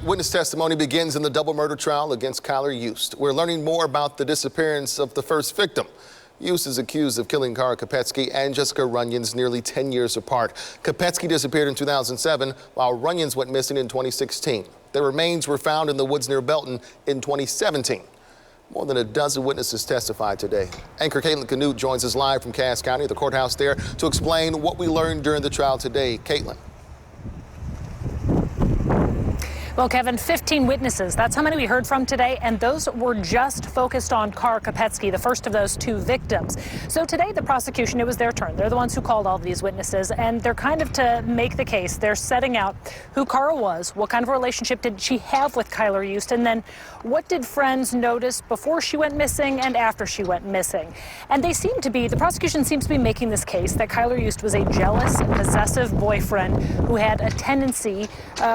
Witness testimony begins in the double murder trial against Kylr Yust. We're learning more about the disappearance of the first victim. Yust is accused of killing Kara Kopetsky and Jessica Runyons nearly 10 years apart. Kopetsky disappeared in 2007, while Runyons went missing in 2016. Their remains were found in the woods near Belton in 2017. More than a dozen witnesses testified today. Anchor Caitlin Canute joins us live from Cass County, the courthouse there, to explain what we learned during the trial today. Caitlin. Well, Kevin, 15 witnesses. That's how many we heard from today, and those were just focused on Kara Kopetsky, the first of those two victims. So today, the prosecution, it was their turn. They're the ones who called all these witnesses, and they're kind of to make the case. They're setting out who Kara was, what kind of a relationship did she have with Kylr Yust, and then what did friends notice before she went missing and after she went missing. And they seem to be, the prosecution seems to be making this case that Kylr Yust was a jealous and possessive boyfriend who had a tendency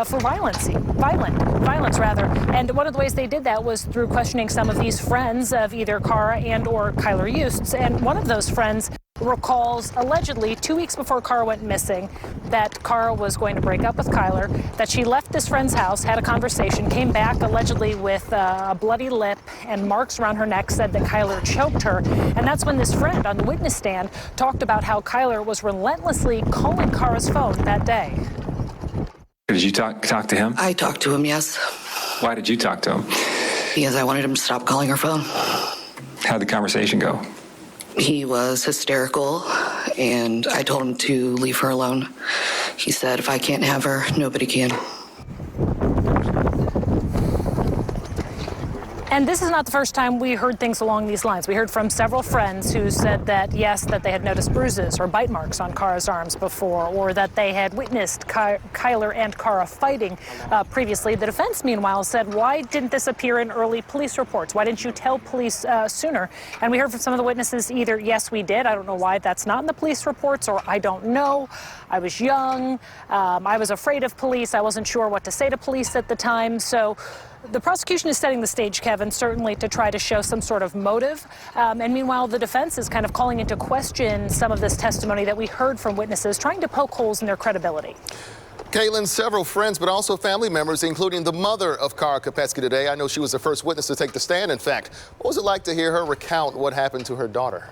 for violence. And one of the ways they did that was through questioning some of these friends of either Kara and or Kylr Yust. And one of those friends recalls allegedly 2 weeks before Kara went missing that Kara was going to break up with Kylr, that she left this friend's house, had a conversation, came back allegedly with a bloody lip and marks around her neck, said that Kylr choked her. And that's when this friend on the witness stand talked about how Kylr was relentlessly calling Kara's phone that day. Did you talk to him? I talked to him, yes. Why did you talk to him? Because I wanted him to stop calling her phone. How'd the conversation go? He was hysterical, and I told him to leave her alone. He said, if I can't have her, nobody can. And this is not the first time we heard things along these lines. We heard from several friends who said that, yes, that they had noticed bruises or bite marks on Kara's arms before, or that they had witnessed Kylr and Kara fighting previously. The defense, meanwhile, said, why didn't this appear in early police reports? Why didn't you tell police sooner? And we heard from some of the witnesses either, yes, we did. I don't know why that's not in the police reports, or I don't know. I was young. I was afraid of police. I wasn't sure what to say to police at the time. So the prosecution is setting the stage, Kevin, certainly to try to show some sort of motive. And meanwhile, the defense is kind of calling into question some of this testimony that we heard from witnesses, trying to poke holes in their credibility. Caitlin, several friends, but also family members, including the mother of Kara Kopetsky today. I know she was the first witness to take the stand, in fact. What was it like to hear her recount what happened to her daughter?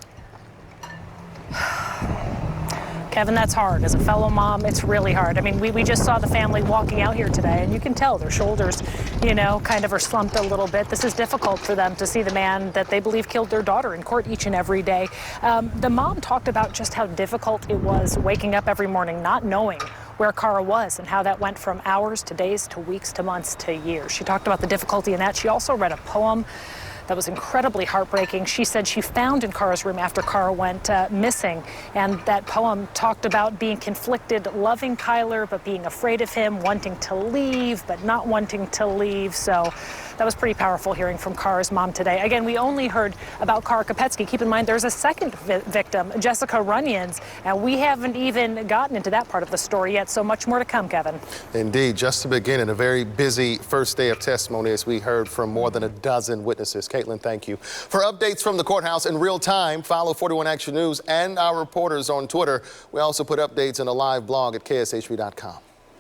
Kevin, that's hard. As a fellow mom, it's really hard. I mean, we just saw the family walking out here today, and you can tell their shoulders, you know, kind of are slumped a little bit. This is difficult for them to see the man that they believe killed their daughter in court each and every day. The mom talked about just how difficult it was waking up every morning not knowing where Kara was and how that went from hours to days to weeks to months to years. She talked about the difficulty in that. She also read a poem that was incredibly heartbreaking. She said she found in Kara's room after Kara went missing, and that poem talked about being conflicted, loving Kylr, but being afraid of him, wanting to leave, but not wanting to leave. So that was pretty powerful hearing from Kara's mom today. Again, we only heard about Kara Kopetsky. Keep in mind, there's a second victim, Jessica Runyons, and we haven't even gotten into that part of the story yet, so much more to come, Kevin. Indeed, just to begin, in a very busy first day of testimony as we heard from more than a dozen witnesses. Caitlin, thank you. For updates from the courthouse in real time, follow 41 Action News and our reporters on Twitter. We also put updates in a live blog at kshb.com.